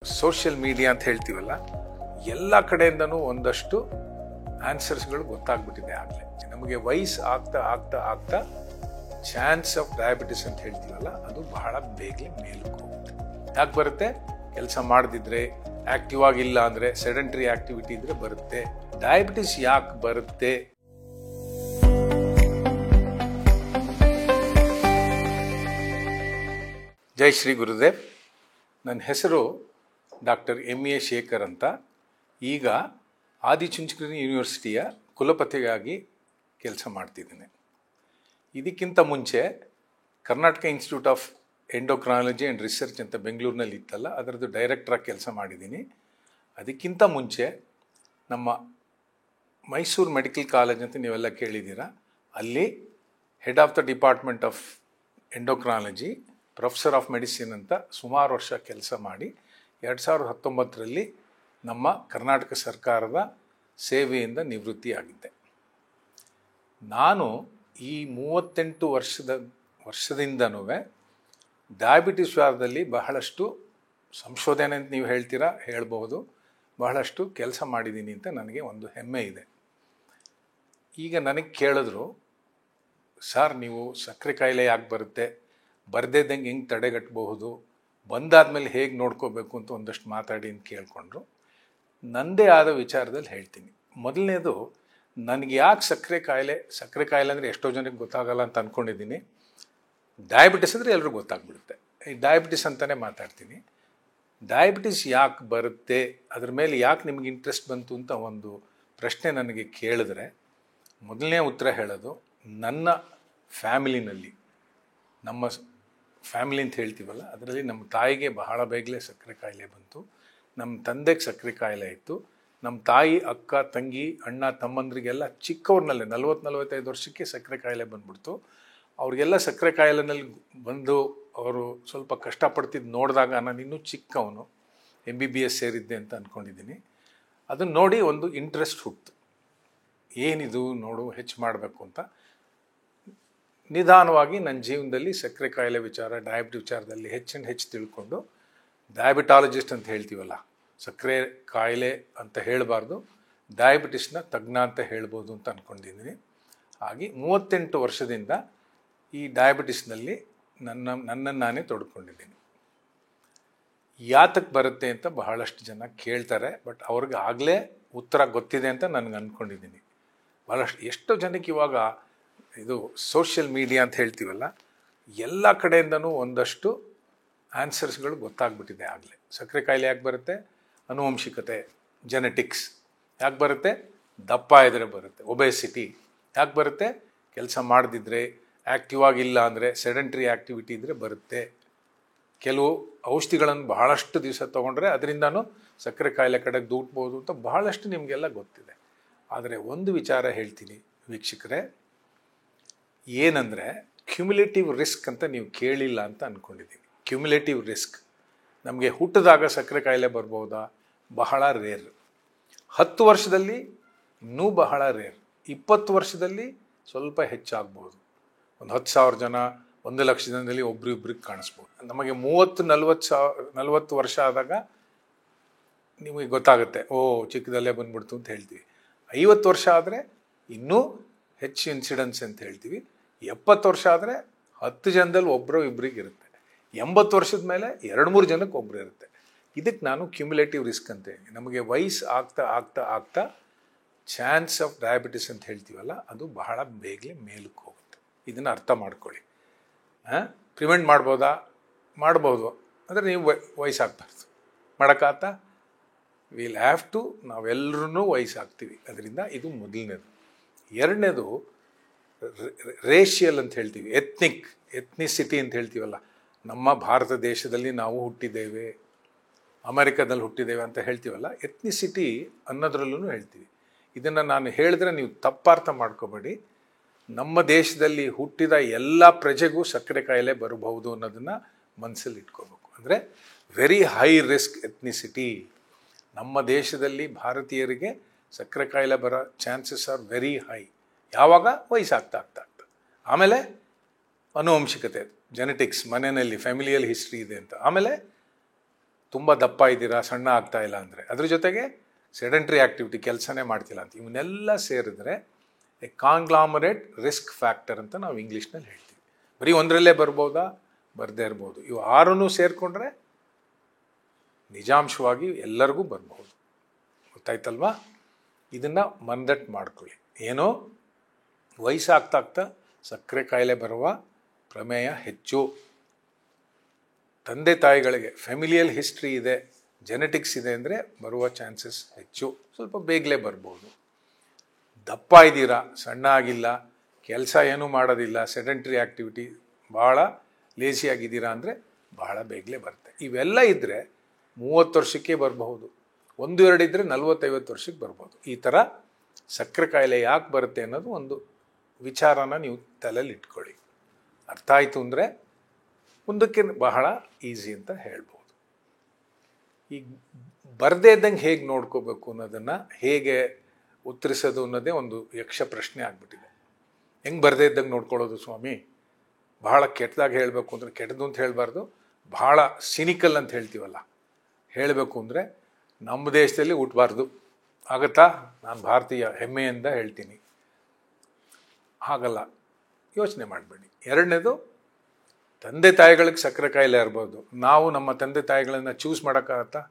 Social media ಅಂತ ಹೇಳ್ತೀವಲ್ಲ, ಎಲ್ಲ ಕಡೆಯಿಂದನೂ ಒಂದಷ್ಟು ಆನ್ಸರ್ಸ್ಗಳು ಗೊತ್ತಾಗ್ಬಿಟ್ಟಿದೆ ಆಗಲೇ. ನಮಗೆ ವಯಸ್ಸು ಆಗ್ತಾ ಆಗ್ತಾ ಆಗ್ತಾ ಚಾನ್ಸ್ ಆಫ್ ಡಯಾಬಿಟಿಸ್ ಅಂತ ಹೇಳ್ತೀವಲ್ಲ, ಅದು ಬಹಳ ಬೇಗನೆ ಮೇಲಕ್ಕೆ ಹೋಗುತ್ತೆ. ಯಾಕೆ ಬರುತ್ತೆ? ಕೆಲಸ ಮಾಡದಿದ್ರೆ, ಆಕ್ಟಿವ್ ಆಗಿಲ್ಲ ಅಂದರೆ, ಸೆಡೆಂಟರಿ ಆಕ್ಟಿವಿಟಿ ಇದ್ರೆ ಬರುತ್ತೆ. ಡಯಾಬಿಟಿಸ್ ಯಾಕೆ ಬರುತ್ತೆ? ಜೈ ಶ್ರೀ ಗುರುದೇವ್. ನನ್ನ ಹೆಸರು ಡಾಕ್ಟರ್ ಎ ಶೇಖರ್ ಅಂತ. ಈಗ ಆದಿಚುಂಚನಗಿರಿ ಯೂನಿವರ್ಸಿಟಿಯ ಕುಲಪತಿಯಾಗಿ ಕೆಲಸ ಮಾಡ್ತಿದ್ದೀನಿ. ಇದಕ್ಕಿಂತ ಮುಂಚೆ Karnataka institute of endocrinology and research ಅಂತ ಬೆಂಗಳೂರಿನಲ್ಲಿ ಇತ್ತಲ್ಲ, ಅದರದ್ದು ಡೈರೆಕ್ಟ್ರಾಗಿ ಕೆಲಸ ಮಾಡಿದ್ದೀನಿ. ಅದಕ್ಕಿಂತ ಮುಂಚೆ ನಮ್ಮ ಮೈಸೂರು ಮೆಡಿಕಲ್ ಕಾಲೇಜ್ ಅಂತ ನೀವೆಲ್ಲ ಕೇಳಿದ್ದೀರಾ, ಅಲ್ಲಿ head of the department of endocrinology, professor of medicine ಅಂತ ಸುಮಾರು ವರ್ಷ ಕೆಲಸ ಮಾಡಿ 2019ರಲ್ಲಿ ನಮ್ಮ ಕರ್ನಾಟಕ ಸರ್ಕಾರದ ಸೇವೆಯಿಂದ ನಿವೃತ್ತಿಯಾಗಿದ್ದೆ. ನಾನು ಈ 38 ವರ್ಷದಿಂದನೂ ಡಯಾಬಿಟಿಸ್ ವಿಚಾರದಲ್ಲಿ ಬಹಳಷ್ಟು ಸಂಶೋಧನೆ ಅಂತ ನೀವು ಹೇಳ್ಬಹುದು, ಬಹಳಷ್ಟು ಕೆಲಸ ಮಾಡಿದ್ದೀನಿ ಅಂತ ನನಗೆ ಒಂದು ಹೆಮ್ಮೆ ಇದೆ. ಈಗ ನನಗೆ ಕೇಳಿದ್ರು, ಸರ್ ನೀವು ಸಕ್ಕರೆ ಕಾಯಿಲೆ ಯಾಕೆ ಬರುತ್ತೆ, ಬರ್ದೇದಂಗೆ ಹೆಂಗೆ ತಡೆಗಟ್ಟಬಹುದು, ಬಂದಾದ್ಮೇಲೆ ಹೇಗೆ ನೋಡ್ಕೋಬೇಕು ಅಂತ ಒಂದಷ್ಟು ಮಾತಾಡಿ ಅಂತ ಕೇಳಿಕೊಂಡ್ರು. ನನ್ನದೇ ಆದ ವಿಚಾರದಲ್ಲಿ ಹೇಳ್ತೀನಿ. ಮೊದಲನೇದು, ನನಗೆ ಯಾಕೆ ಸಕ್ಕರೆ ಕಾಯಿಲೆ ಅಂದರೆ ಎಷ್ಟೋ ಜನಕ್ಕೆ ಗೊತ್ತಾಗಲ್ಲ ಅಂತ ಅಂದ್ಕೊಂಡಿದ್ದೀನಿ. ಡಯಾಬಿಟಿಸ್ ಅಂದರೆ ಎಲ್ರಿಗೂ ಗೊತ್ತಾಗ್ಬಿಡುತ್ತೆ. ಈ ಡಯಾಬಿಟಿಸ್ ಅಂತಲೇ ಮಾತಾಡ್ತೀನಿ. ಡಯಾಬಿಟಿಸ್ ಯಾಕೆ ಬರುತ್ತೆ, ಅದ್ರ ಮೇಲೆ ಯಾಕೆ ನಿಮಗೆ ಇಂಟ್ರೆಸ್ಟ್ ಬಂತು ಅಂತ ಒಂದು ಪ್ರಶ್ನೆ ನನಗೆ ಕೇಳಿದ್ರೆ, ಮೊದಲನೇ ಉತ್ತರ ಹೇಳೋದು, ನನ್ನ ಫ್ಯಾಮಿಲಿನಲ್ಲಿ, ನಮ್ಮ ಫ್ಯಾಮಿಲಿ ಅಂತ ಹೇಳ್ತೀವಲ್ಲ, ಅದರಲ್ಲಿ ನಮ್ಮ ತಾಯಿಗೆ ಬಹಳ ಬೇಗನೆ ಸಕ್ಕರೆ ಕಾಯಿಲೆ ಬಂತು. ನಮ್ಮ ತಂದೆಗೆ ಸಕ್ಕರೆ ಕಾಯಿಲೆ ಇತ್ತು. ನಮ್ಮ ತಾಯಿ, ಅಕ್ಕ, ತಂಗಿ, ಅಣ್ಣ, ತಮ್ಮಂದ್ರಿಗೆಲ್ಲ ಚಿಕ್ಕವ್ರನ್ನಲ್ಲೇ 40-45 ವರ್ಷಕ್ಕೆ ಸಕ್ಕರೆ ಕಾಯಿಲೆ ಬಂದ್ಬಿಡ್ತು. ಅವ್ರಿಗೆಲ್ಲ ಸಕ್ಕರೆ ಕಾಯಿಲೆನಲ್ಲಿ ಬಂದು ಅವರು ಸ್ವಲ್ಪ ಕಷ್ಟಪಡ್ತಿದ್ದು ನೋಡಿದಾಗ ನಾನು ಇನ್ನೂ ಚಿಕ್ಕವನು, MBBS ಸೇರಿದ್ದೆ ಅಂತ ಅಂದ್ಕೊಂಡಿದ್ದೀನಿ. ಅದನ್ನು ನೋಡಿ ಒಂದು ಇಂಟ್ರೆಸ್ಟ್ ಹುಟ್ಟಿತು, ಏನಿದು ನೋಡು ಹೆಚ್ಚು ಮಾಡಬೇಕು ಅಂತ. ನಿಧಾನವಾಗಿ ನನ್ನ ಜೀವನದಲ್ಲಿ ಸಕ್ಕರೆ ಕಾಯಿಲೆ ವಿಚಾರ, ಡಯಾಬಿಟಿಸ್ ವಿಚಾರದಲ್ಲಿ ಹೆಚ್ಚು ತಿಳ್ಕೊಂಡು, ಡಯಾಬಿಟಾಲಜಿಸ್ಟ್ ಅಂತ ಹೇಳ್ತೀವಲ್ಲ, ಸಕ್ಕರೆ ಕಾಯಿಲೆ ಅಂತ ಹೇಳಬಾರ್ದು, ಡಯಾಬಿಟಿಸ್ನ ತಜ್ಞ ಅಂತ ಹೇಳ್ಬೋದು ಅಂತ ಅಂದ್ಕೊಂಡಿದ್ದೀನಿ. ಹಾಗೆ 38 ವರ್ಷದಿಂದ ಈ ಡಯಾಬಿಟಿಸ್ನಲ್ಲಿ ನನ್ನನ್ನು ನಾನೇ ತೊಡ್ಕೊಂಡಿದ್ದೀನಿ. ಯಾತಕ್ಕೆ ಬರುತ್ತೆ ಅಂತ ಬಹಳಷ್ಟು ಜನ ಕೇಳ್ತಾರೆ, ಬಟ್ ಅವ್ರಿಗೆ ಆಗಲೇ ಉತ್ತರ ಗೊತ್ತಿದೆ ಅಂತ ನನಗೆ ಅಂದ್ಕೊಂಡಿದ್ದೀನಿ. ಎಷ್ಟೋ ಜನಕ್ಕೆ ಇವಾಗ ಇದು ಸೋಷಿಯಲ್ ಮೀಡಿಯಾ ಅಂತ ಹೇಳ್ತೀವಲ್ಲ, ಎಲ್ಲ ಕಡೆಯಿಂದನೂ ಒಂದಷ್ಟು ಆನ್ಸರ್ಸ್ಗಳು ಗೊತ್ತಾಗ್ಬಿಟ್ಟಿದೆ ಆಗಲೇ. ಸಕ್ಕರೆ ಕಾಯಿಲೆ ಯಾಕೆ ಬರುತ್ತೆ? ಆನುವಂಶಿಕತೆ, ಜೆನೆಟಿಕ್ಸ್. ಯಾಕೆ ಬರುತ್ತೆ? ದಪ್ಪ ಇದ್ದರೆ ಬರುತ್ತೆ. ಒಬೆಸಿಟಿ. ಯಾಕೆ ಬರುತ್ತೆ? ಕೆಲಸ ಮಾಡದಿದ್ರೆ, ಆ್ಯಕ್ಟಿವ್ ಆಗಿಲ್ಲ ಅಂದರೆ, ಸೆಡೆಂಟ್ರಿ ಆ್ಯಕ್ಟಿವಿಟಿ ಇದ್ದರೆ ಬರುತ್ತೆ. ಕೆಲವು ಔಷಧಿಗಳನ್ನು ಬಹಳಷ್ಟು ದಿವಸ ತೊಗೊಂಡ್ರೆ ಅದರಿಂದನೂ ಸಕ್ಕರೆ ಕಾಯಿಲೆ ಕಡೆಗೆ ದೂಡ್ಬೋದು ಅಂತ ಬಹಳಷ್ಟು ನಿಮಗೆಲ್ಲ ಗೊತ್ತಿದೆ. ಆದರೆ ಒಂದು ವಿಚಾರ ಹೇಳ್ತೀನಿ ವೀಕ್ಷಕರೇ, ಏನಂದರೆ ಕ್ಯುಮ್ಯುಲೇಟಿವ್ ರಿಸ್ಕ್ ಅಂತ ನೀವು ಕೇಳಿಲ್ಲ ಅಂತ ಅಂದ್ಕೊಂಡಿದ್ದೀವಿ. ಕ್ಯುಮ್ಯುಲೇಟಿವ್ ರಿಸ್ಕ್ ನಮಗೆ ಹುಟ್ಟಿದಾಗ ಸಕ್ಕರೆ ಕಾಯಿಲೆ ಬರ್ಬೋದಾ? ಬಹಳ ರೇರ್. 10 ವರ್ಷದಲ್ಲಿ ಇನ್ನೂ ಬಹಳ ರೇರ್. 20 ವರ್ಷದಲ್ಲಿ ಸ್ವಲ್ಪ ಹೆಚ್ಚಾಗ್ಬೋದು. ಒಂದು 10,000 ಜನ, 1,00,000 ಜನದಲ್ಲಿ ಒಬ್ರಿಬ್ರಿಗೆ ಕಾಣಿಸ್ಬೋದು. ನಮಗೆ 30-40 ವರ್ಷ ಆದಾಗ ನಿಮಗೆ ಗೊತ್ತಾಗುತ್ತೆ, ಚಿಕ್ಕದಲ್ಲೇ ಬಂದ್ಬಿಡ್ತು ಅಂತ ಹೇಳ್ತೀವಿ. 50 ವರ್ಷ ಆದರೆ ಇನ್ನೂ ಹೆಚ್ಚು ಇನ್ಸಿಡೆನ್ಸ್ ಅಂತ ಹೇಳ್ತೀವಿ. 70 ವರ್ಷ ಆದರೆ 10 ಜನದಲ್ಲಿ ಒಬ್ಬರು ಇಬ್ಬರಿಗೆ ಇರುತ್ತೆ. 80 ವರ್ಷದ ಮೇಲೆ 2-3 ಜನಕ್ಕೆ ಒಬ್ಬರು ಇರುತ್ತೆ. ಇದಕ್ಕೆ ನಾನು ಕ್ಯುಮ್ಯುಲೇಟಿವ್ ರಿಸ್ಕ್ ಅಂತ ಹೇಳಿ, ನಮಗೆ ವಯಸ್ಸು ಆಗ್ತಾ ಆಗ್ತಾ ಆಗ್ತಾ ಚಾನ್ಸ್ ಆಫ್ ಡಯಾಬಿಟಿಸ್ ಅಂತ ಹೇಳ್ತೀವಲ್ಲ, ಅದು ಬಹಳ ಬೇಗನೆ ಮೇಲಕ್ಕೆ ಹೋಗುತ್ತೆ. ಇದನ್ನು ಅರ್ಥ ಮಾಡ್ಕೊಳ್ಳಿ. ಪ್ರಿವೆಂಟ್ ಮಾಡ್ಬೋದಾ? ಮಾಡ್ಬೋದು. ಅಂದರೆ ನೀವು ವಯಸ್ಸಾಗಬಾರ್ದು. ಮಾಡೋಕ್ಕಾಗ್ತಾ? Will have to. ನಾವೆಲ್ಲರೂ ವಯಸ್ಸಾಗ್ತೀವಿ. ಅದರಿಂದ ಇದು ಮೊದಲನೇದು. ಎರಡನೇದು ರೇಷಿಯಲ್ ಅಂತ ಹೇಳ್ತೀವಿ, ಎತ್ನಿಸಿಟಿ ಅಂತ ಹೇಳ್ತೀವಲ್ಲ. ನಮ್ಮ ಭಾರತ ದೇಶದಲ್ಲಿ ನಾವು ಹುಟ್ಟಿದ್ದೇವೆ, ಅಮೆರಿಕದಲ್ಲಿ ಹುಟ್ಟಿದ್ದೇವೆ ಅಂತ ಹೇಳ್ತೀವಲ್ಲ, ಎತ್ನಿಸಿಟಿ ಅನ್ನೋದ್ರಲ್ಲೂ ಹೇಳ್ತೀವಿ. ಇದನ್ನು ನಾನು ಹೇಳಿದ್ರೆ ನೀವು ತಪ್ಪಾರ್ಥ ಮಾಡ್ಕೋಬೇಡಿ. ನಮ್ಮ ದೇಶದಲ್ಲಿ ಹುಟ್ಟಿದ ಎಲ್ಲ ಪ್ರಜೆಗೂ ಸಕ್ಕರೆ ಕಾಯಿಲೆ ಬರಬಹುದು ಅನ್ನೋದನ್ನು ಮನಸ್ಸಲ್ಲಿ ಇಟ್ಕೋಬೇಕು. ಅಂದರೆ ವೆರಿ ಹೈ ರಿಸ್ಕ್ ಎತ್ನಿಸಿಟಿ. ನಮ್ಮ ದೇಶದಲ್ಲಿ ಭಾರತೀಯರಿಗೆ ಸಕ್ಕರೆ ಕಾಯಿಲೆ ಬರೋ ಚಾನ್ಸಸ್ ಆರ್ ವೆರಿ ಹೈ. ಯಾವಾಗ? ವಯಸ್ಸಾಗ್ತಾ ಆಗ್ತಾ. ಆಮೇಲೆ ಆನುವಂಶಿಕತೆ, ಜೆನೆಟಿಕ್ಸ್, ಮನೆಯಲ್ಲಿ ಫ್ಯಾಮಿಲಿಯಲ್ ಹಿಸ್ಟ್ರಿ ಇದೆ ಅಂತ. ಆಮೇಲೆ ತುಂಬ ದಪ್ಪ ಇದ್ದೀರಾ, ಸಣ್ಣ ಆಗ್ತಾ ಇಲ್ಲ ಅಂದರೆ, ಅದ್ರ ಜೊತೆಗೆ ಸೆಡೆಂಟ್ರಿ ಆ್ಯಕ್ಟಿವಿಟಿ, ಕೆಲಸನೇ ಮಾಡ್ತಿಲ್ಲ ಅಂತ, ಇವನ್ನೆಲ್ಲ ಸೇರಿದ್ರೆ ಎ ಕಾಂಗ್ಲಾಮರೇಟ್ ರಿಸ್ಕ್ ಫ್ಯಾಕ್ಟರ್ ಅಂತ ನಾವು ಇಂಗ್ಲೀಷ್ನಲ್ಲಿ ಹೇಳ್ತೀವಿ. ಬರೀ ಒಂದರಲ್ಲೇ ಬರ್ಬೋದಾ, ಬರದೇ ಇರ್ಬೋದು. ಇವು 6 ಸೇರಿಕೊಂಡ್ರೆ ನಿಜಾಂಶವಾಗಿ ಎಲ್ಲರಿಗೂ ಬರ್ಬೋದು. ಗೊತ್ತಾಯ್ತಲ್ವಾ? ಇದನ್ನು ಮನದಟ್ಟು ಮಾಡ್ಕೊಳ್ಳಿ. ಏನೋ ವಯಸ್ಸಾಗ್ತಾ ಸಕ್ಕರೆ ಕಾಯಿಲೆ ಬರುವ ಪ್ರಮೇಯ ಹೆಚ್ಚು. ತಂದೆ ತಾಯಿಗಳಿಗೆ ಫ್ಯಾಮಿಲಿಯಲ್ ಹಿಸ್ಟ್ರಿ ಇದೆ, ಜೆನೆಟಿಕ್ಸ್ ಇದೆ ಅಂದರೆ ಬರುವ ಚಾನ್ಸಸ್ ಹೆಚ್ಚು. ಸ್ವಲ್ಪ ಬೇಗಲೇ ಬರ್ಬೋದು. ದಪ್ಪ ಇದ್ದೀರಾ, ಸಣ್ಣ ಆಗಿಲ್ಲ, ಕೆಲಸ ಏನೂ ಮಾಡೋದಿಲ್ಲ, ಸೆಡೆಂಟ್ರಿ ಆ್ಯಕ್ಟಿವಿಟಿ, ಭಾಳ ಲೇಸಿಯಾಗಿದ್ದೀರಾ ಅಂದರೆ ಬಹಳ ಬೇಗಲೇ ಬರುತ್ತೆ. ಇವೆಲ್ಲ ಇದ್ದರೆ 30 ವರ್ಷಕ್ಕೆ ಬರಬಹುದು. 1-2 ಇದ್ದರೆ 40-50 ವರ್ಷಕ್ಕೆ ಬರ್ಬೋದು. ಈ ಥರ ಸಕ್ಕರೆ ಕಾಯಿಲೆ ಯಾಕೆ ಬರುತ್ತೆ ಅನ್ನೋದು ಒಂದು ವಿಚಾರನ ನೀವು ತಲೆಯಲ್ಲಿ ಇಟ್ಕೊಳ್ಳಿ. ಅರ್ಥ ಆಯಿತು ಅಂದರೆ ಮುಂದಕ್ಕೆ ಬಹಳ ಈಸಿ ಅಂತ ಹೇಳ್ಬೋದು. ಈಗ ಬರದೇ ಇದ್ದಂಗೆ ಹೇಗೆ ನೋಡ್ಕೋಬೇಕು ಅನ್ನೋದನ್ನು ಹೇಗೆ ಉತ್ತರಿಸೋದು ಅನ್ನೋದೇ ಒಂದು ಯಕ್ಷ ಪ್ರಶ್ನೆ ಆಗಿಬಿಟ್ಟಿದೆ. ಹೆಂಗೆ ಬರದೇ ಇದ್ದಂಗೆ ನೋಡ್ಕೊಳ್ಳೋದು ಸ್ವಾಮಿ? ಬಹಳ ಕೆಟ್ಟದಾಗಿ ಹೇಳಬೇಕು ಅಂದರೆ, ಕೆಟ್ಟದ್ದು ಅಂತ ಹೇಳಬಾರ್ದು, ಭಾಳ ಸಿನಿಕಲ್ ಅಂತ ಹೇಳ್ತೀವಲ್ಲ, ಹೇಳಬೇಕು ಅಂದರೆ ನಮ್ಮ ದೇಶದಲ್ಲಿ ಹುಟ್ಟಬಾರ್ದು. ಆಗತ್ತಾ? ನಾನು ಭಾರತೀಯ ಹೆಮ್ಮೆಯಿಂದ ಹೇಳ್ತೀನಿ, ಹಾಗಲ್ಲ. ಯೋಚನೆ ಮಾಡಬೇಡಿ. ಎರಡನೇದು, ತಂದೆ ತಾಯಿಗಳಿಗೆ ಸಕ್ಕರೆ ಕಾಯಿಲೆ ಇರ್ಬೋದು. ನಾವು ನಮ್ಮ ತಂದೆ ತಾಯಿಗಳನ್ನು ಚೂಸ್ ಮಾಡೋಕ್ಕಾಗತ್ತಾ?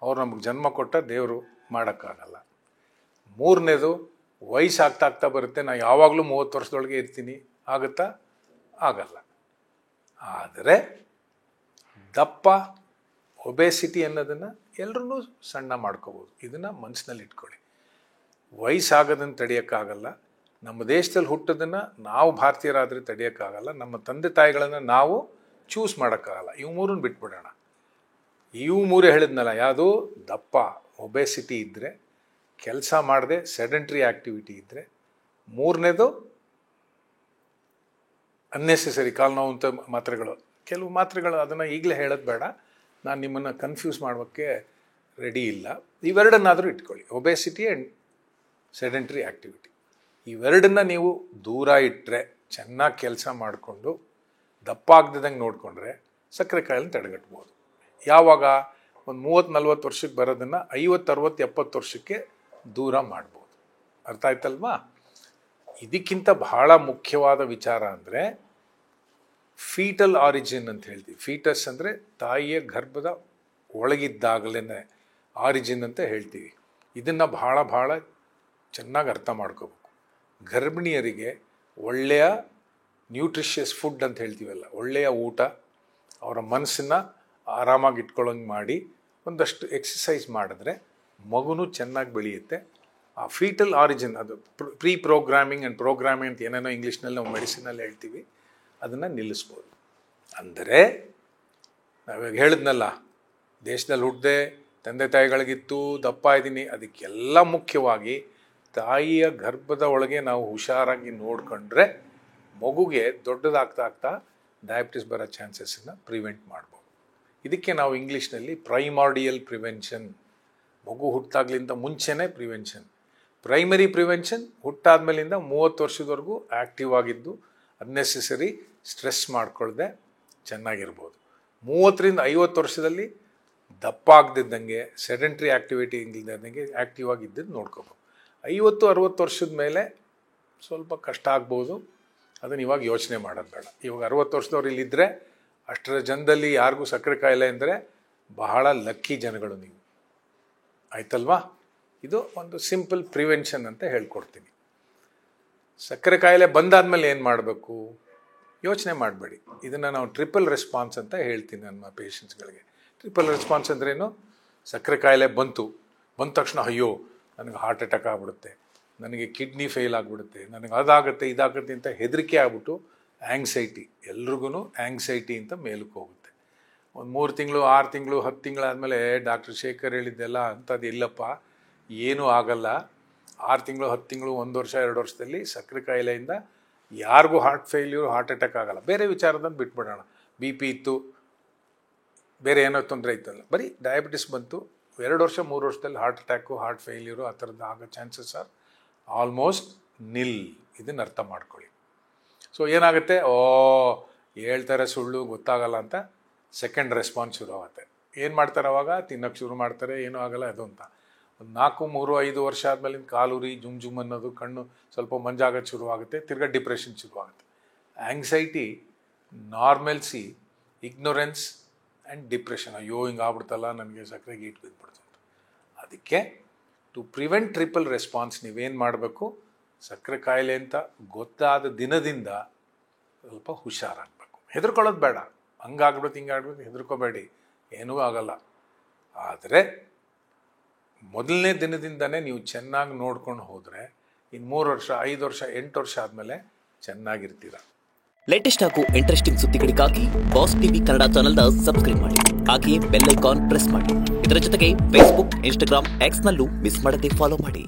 ಅವ್ರು ನಮಗೆ ಜನ್ಮ ಕೊಟ್ಟ ದೇವರು, ಮಾಡೋಕ್ಕಾಗಲ್ಲ. ಮೂರನೇದು, ವಯಸ್ಸಾಗ್ತಾ ಬರುತ್ತೆ, ನಾನು ಯಾವಾಗಲೂ 30 ವರ್ಷದೊಳಗೆ ಇರ್ತೀನಿ, ಆಗುತ್ತಾ? ಆಗಲ್ಲ. ಆದರೆ ದಪ್ಪ, ಒಬೆಸಿಟಿ ಅನ್ನೋದನ್ನು ಎಲ್ಲರೂ ಸಣ್ಣ ಮಾಡ್ಕೋಬೋದು. ಇದನ್ನು ಮನಸ್ಸಿನಲ್ಲಿ ಇಟ್ಕೊಳ್ಳಿ. ವಯಸ್ಸಾಗೋದನ್ನು ತಡೆಯೋಕ್ಕಾಗಲ್ಲ. ನಮ್ಮ ದೇಶದಲ್ಲಿ ಹುಟ್ಟೋದನ್ನು ನಾವು ಭಾರತೀಯರಾದರೆ ತಡೆಯೋಕ್ಕಾಗಲ್ಲ. ನಮ್ಮ ತಂದೆ ತಾಯಿಗಳನ್ನು ನಾವು ಚೂಸ್ ಮಾಡೋಕ್ಕಾಗಲ್ಲ. ಇವು ಮೂರನ್ನು ಬಿಟ್ಬಿಡೋಣ. ಇವು ಮೂರೇ ಹೇಳಿದ್ನಲ್ಲ, ಯಾವುದು? ದಪ್ಪ, ಒಬೆಸಿಟಿ ಇದ್ದರೆ, ಕೆಲಸ ಮಾಡದೆ ಸೆಡೆಂಟ್ರಿ ಆ್ಯಕ್ಟಿವಿಟಿ ಇದ್ದರೆ, ಮೂರನೇದು ಅನ್ನೆಸೆಸರಿ ಕಾಲು ನೋವಂಥ ಮಾತ್ರೆಗಳು. ಕೆಲವು ಮಾತ್ರೆಗಳು, ಅದನ್ನು ಈಗಲೇ ಹೇಳೋದು ಬೇಡ, ನಾನು ನಿಮ್ಮನ್ನು ಕನ್ಫ್ಯೂಸ್ ಮಾಡೋಕ್ಕೆ ರೆಡಿ ಇಲ್ಲ. ಇವೆರಡನ್ನಾದರೂ ಇಟ್ಕೊಳ್ಳಿ, ಒಬೆಸಿಟಿ ಆ್ಯಂಡ್ ಸೆಡೆಂಟ್ರಿ ಆ್ಯಕ್ಟಿವಿಟಿ. ಇವೆರಡನ್ನ ನೀವು ದೂರ ಇಟ್ಟರೆ, ಚೆನ್ನಾಗಿ ಕೆಲಸ ಮಾಡಿಕೊಂಡು ದಪ್ಪ ಆಗದಂಗೆ ನೋಡಿಕೊಂಡ್ರೆ ಸಕ್ಕರೆ ಕಾಯಿಲೆ ತಡೆಗಟ್ಬೋದು. ಯಾವಾಗ? ಒಂದು 30-40 ವರ್ಷಕ್ಕೆ ಬರೋದನ್ನು 50-60-70 ವರ್ಷಕ್ಕೆ ದೂರ ಮಾಡ್ಬೋದು. ಅರ್ಥ ಆಯ್ತಲ್ವಾ? ಇದಕ್ಕಿಂತ ಬಹಳ ಮುಖ್ಯವಾದ ವಿಚಾರ ಅಂದರೆ ಫೀಟಲ್ ಆರಿಜಿನ್ ಅಂತ ಹೇಳ್ತೀವಿ. ಫೀಟಸ್ ಅಂದರೆ ತಾಯಿಯ ಗರ್ಭದ ಒಳಗಿದ್ದಾಗಲೇ ಆರಿಜಿನ್ ಅಂತ ಹೇಳ್ತೀವಿ. ಇದನ್ನು ಬಹಳ ಚೆನ್ನಾಗಿ ಅರ್ಥ ಮಾಡ್ಕೋಬೇಕು. ಗರ್ಭಿಣಿಯರಿಗೆ ಒಳ್ಳೆಯ ನ್ಯೂಟ್ರಿಷಿಯಸ್ ಫುಡ್ ಅಂತ ಹೇಳ್ತೀವಲ್ಲ, ಒಳ್ಳೆಯ ಊಟ, ಅವರ ಮನಸ್ಸನ್ನು ಆರಾಮಾಗಿ ಇಟ್ಕೊಳ್ಳೋಂಗೆ ಮಾಡಿ ಒಂದಷ್ಟು ಎಕ್ಸಸೈಸ್ ಮಾಡಿದ್ರೆ ಮಗುನೂ ಚೆನ್ನಾಗಿ ಬೆಳೆಯುತ್ತೆ. ಆ ಫೀಟಲ್ ಆರಿಜಿನ್, ಅದು ಪ್ರೀ ಪ್ರೋಗ್ರಾಮಿಂಗ್ ಆ್ಯಂಡ್ ಪ್ರೋಗ್ರಾಮಿಂಗ್ ಅಂತ ಏನೇನೋ ಇಂಗ್ಲೀಷ್ನಲ್ಲಿ ನಾವು ಮೆಡಿಸಿನಲ್ಲಿ ಹೇಳ್ತೀವಿ, ಅದನ್ನು ನಿಲ್ಲಿಸ್ಬೋದು. ಅಂದರೆ ನಾವಾಗ ಹೇಳಿದ್ನಲ್ಲ, ದೇಶದಲ್ಲಿ ಹುಟ್ಟಿದೆ, ತಂದೆ ತಾಯಿಗಳಿಗಿತ್ತು, ದಪ್ಪ ಇದ್ದೀನಿ, ಅದಕ್ಕೆಲ್ಲ ಮುಖ್ಯವಾಗಿ ತಾಯಿಯ ಗರ್ಭದ ಒಳಗೆ ನಾವು ಹುಷಾರಾಗಿ ನೋಡಿಕೊಂಡ್ರೆ ಮಗುಗೆ ದೊಡ್ಡದಾಗ್ತಾ ಡಯಾಬಿಟಿಸ್ ಬರೋ ಚಾನ್ಸಸ್ಸನ್ನು ಪ್ರಿವೆಂಟ್ ಮಾಡ್ಬೋದು. ಇದಕ್ಕೆ ನಾವು ಇಂಗ್ಲೀಷ್ನಲ್ಲಿ ಪ್ರೈಮಾರ್ಡಿಯಲ್ ಪ್ರಿವೆನ್ಷನ್, ಮಗು ಹುಟ್ಟಾಗ್ಲಿಂದ ಮುಂಚೆನೇ ಪ್ರಿವೆನ್ಷನ್. ಪ್ರೈಮರಿ ಪ್ರಿವೆನ್ಷನ್ ಹುಟ್ಟಾದ್ಮೇಲಿಂದ 30 ವರ್ಷದವರೆಗೂ ಆ್ಯಕ್ಟಿವ್ ಆಗಿದ್ದು ಅನ್ನೆಸೆಸರಿ ಸ್ಟ್ರೆಸ್ ಮಾಡ್ಕೊಳ್ದೆ ಚೆನ್ನಾಗಿರ್ಬೋದು. 30-50 ವರ್ಷದಲ್ಲಿ ದಪ್ಪ ಆಗದಿದ್ದಂಗೆ, ಸೆಡೆಂಟ್ರಿ ಆ್ಯಕ್ಟಿವಿಟಿ ಇಲ್ದಂಗೆ ಆ್ಯಕ್ಟಿವ್ ಆಗಿದ್ದದ್ದು ನೋಡ್ಕೋಬೋದು. 50-60 ವರ್ಷದ ಮೇಲೆ ಸ್ವಲ್ಪ ಕಷ್ಟ ಆಗ್ಬೋದು. ಅದನ್ನು ಇವಾಗ ಯೋಚನೆ ಮಾಡೋದು ಬೇಡ. ಇವಾಗ 60 ವರ್ಷದವ್ರು ಇಲ್ಲಿದ್ದರೆ, ಅಷ್ಟರ ಜನದಲ್ಲಿ ಯಾರಿಗೂ ಸಕ್ಕರೆ ಕಾಯಿಲೆ ಅಂದರೆ ಬಹಳ ಲಕ್ಕಿ ಜನಗಳು ನೀವು. ಆಯ್ತಲ್ವಾ? ಇದು ಒಂದು ಸಿಂಪಲ್ ಪ್ರಿವೆನ್ಷನ್ ಅಂತ ಹೇಳ್ಕೊಡ್ತೀನಿ. ಸಕ್ಕರೆ ಕಾಯಿಲೆ ಬಂದಾದ್ಮೇಲೆ ಏನು ಮಾಡಬೇಕು? ಯೋಚನೆ ಮಾಡಬೇಡಿ. ಇದನ್ನು ನಾವು ಟ್ರಿಪಲ್ ರೆಸ್ಪಾನ್ಸ್ ಅಂತ ಹೇಳ್ತೀನಿ ನನ್ನ ಪೇಷಂಟ್ಸ್ಗಳಿಗೆ. ಟ್ರಿಪಲ್ ರೆಸ್ಪಾನ್ಸ್ ಅಂದ್ರೇನು? ಸಕ್ಕರೆ ಕಾಯಿಲೆ ಬಂದ ತಕ್ಷಣ ಅಯ್ಯೋ ನನಗೆ ಹಾರ್ಟ್ ಅಟ್ಯಾಕ್ ಆಗಿಬಿಡುತ್ತೆ, ನನಗೆ ಕಿಡ್ನಿ ಫೇಲ್ ಆಗಿಬಿಡುತ್ತೆ, ನನಗೆ ಅದಾಗುತ್ತೆ ಇದಾಗುತ್ತೆ ಅಂತ ಹೆದರಿಕೆ ಆಗ್ಬಿಟ್ಟು ಆ್ಯಂಗ್ಸೈಟಿ, ಎಲ್ರಿಗೂ ಆ್ಯಂಗ್ಸೈಟಿ ಅಂತ ಮೇಲಕ್ಕೆ ಹೋಗುತ್ತೆ. ಒಂದು 3 ತಿಂಗಳು 6 ತಿಂಗಳು 10 ತಿಂಗಳಾದಮೇಲೆ ಡಾಕ್ಟರ್ ಶೇಖರ್ ಹೇಳಿದ್ದೆಲ್ಲ ಅಂಥದ್ದು ಇಲ್ಲಪ್ಪ, ಏನೂ ಆಗಲ್ಲ. 6 ತಿಂಗಳು 10 ತಿಂಗಳು 1 ವರ್ಷ 2 ವರ್ಷದಲ್ಲಿ ಸಕ್ಕರೆ ಕಾಯಿಲೆಯಿಂದ ಯಾರಿಗೂ ಹಾರ್ಟ್ ಫೇಲ್ಯೂರ್ ಹಾರ್ಟ್ ಅಟ್ಯಾಕ್ ಆಗಲ್ಲ. ಬೇರೆ ವಿಚಾರದಂದು ಬಿಟ್ಬಿಡೋಣ. ಬಿ ಪಿ ಇತ್ತು, ಬೇರೆ ಏನೋ ತೊಂದರೆ ಇತ್ತಲ್ಲ, ಬರೀ ಡಯಾಬಿಟಿಸ್ ಬಂತು, 2 ವರ್ಷ 3 ವರ್ಷದಲ್ಲಿ ಹಾರ್ಟ್ ಅಟ್ಯಾಕು ಹಾರ್ಟ್ ಫೇಲ್ಯೂರು ಆ ಥರದ್ದು ಆಗೋ ಚಾನ್ಸಸ್ ಆರ್ ಆಲ್ಮೋಸ್ಟ್ ನಿಲ್. ಇದನ್ನು ಅರ್ಥ ಮಾಡ್ಕೊಳ್ಳಿ. ಸೊ ಏನಾಗುತ್ತೆ? ಹೇಳ್ತಾರೆ ಸುಳ್ಳು, ಗೊತ್ತಾಗಲ್ಲ ಅಂತ ಸೆಕೆಂಡ್ ರೆಸ್ಪಾನ್ಸ್ ಶುರು ಆಗುತ್ತೆ. ಏನು ಮಾಡ್ತಾರೆ ಅವಾಗ? ತಿನ್ನೋಕ್ಕೆ ಶುರು ಮಾಡ್ತಾರೆ, ಏನೂ ಆಗಲ್ಲ ಅದು ಅಂತ. ಒಂದು 4, 3, 5 ವರ್ಷ ಆದಮೇಲೆ ಕಾಲುರಿ, ಜುಮ್ ಅನ್ನೋದು, ಕಣ್ಣು ಸ್ವಲ್ಪ ಮಂಜಾಗೋದು ಶುರುವಾಗುತ್ತೆ, ತಿರ್ಗಾ ಡಿಪ್ರೆಷನ್ ಶುರುವಾಗುತ್ತೆ. Anxiety, normalcy, ignorance and depression. ಅಯ್ಯೋ ಹಿಂಗೆ ಆಗ್ಬಿಡ್ತಲ್ಲ, ನನಗೆ ಸಕ್ಕರೆ ಗೀಟ್ ಬಿದ್ದುಬಿಡ್ತು. ಅದಕ್ಕೆ ಟು ಪ್ರಿವೆಂಟ್ ಟ್ರಿಪಲ್ ರೆಸ್ಪಾನ್ಸ್ ನೀವೇನು ಮಾಡಬೇಕು? ಸಕ್ಕರೆ ಕಾಯಿಲೆ ಅಂತ ಗೊತ್ತಾದ ದಿನದಿಂದ ಸ್ವಲ್ಪ ಹುಷಾರಾಗಬೇಕು. ಹೆದರ್ಕೊಳ್ಳೋದು ಬೇಡ. ಹಂಗಾಗ್ಬಿಡುತ್ತೆ ಹಿಂಗಾಗ್ಬಿಡುತ್ತೆ ಹೆದರ್ಕೋಬೇಡಿ, ಏನೂ ಆಗಲ್ಲ. ಆದರೆ ಮೊದಲನೇ ದಿನದಿಂದನೇ ನೀವು ಚೆನ್ನಾಗಿ ನೋಡ್ಕೊಂಡು ಹೋದರೆ ಇನ್ನು 3 ವರ್ಷ, 5 ವರ್ಷ, 8 ವರ್ಷ ಆದಮೇಲೆ ಚೆನ್ನಾಗಿರ್ತೀರ. ಲೇಟೆಸ್ಟ್ ಹಾಗೂ ಇಂಟ್ರೆಸ್ಟಿಂಗ್ ಸುದ್ದಿಗಳಿಗಾಗಿ ಬಾಸ್ ಟಿವಿ ಕನ್ನಡ ಚಾನೆಲ್ನ ಸಬ್ಸ್ಕ್ರೈಬ್ ಮಾಡಿ. ಹಾಗೆಯೇ ಬೆಲ್ ಐಕಾನ್ ಪ್ರೆಸ್ ಮಾಡಿ. ಇದರ ಜೊತೆಗೆ ಫೇಸ್ಬುಕ್, ಇನ್ಸ್ಟಾಗ್ರಾಮ್, ಎಕ್ಸ್ನಲ್ಲೂ ಮಿಸ್ ಮಾಡದೆ ಫಾಲೋ ಮಾಡಿ.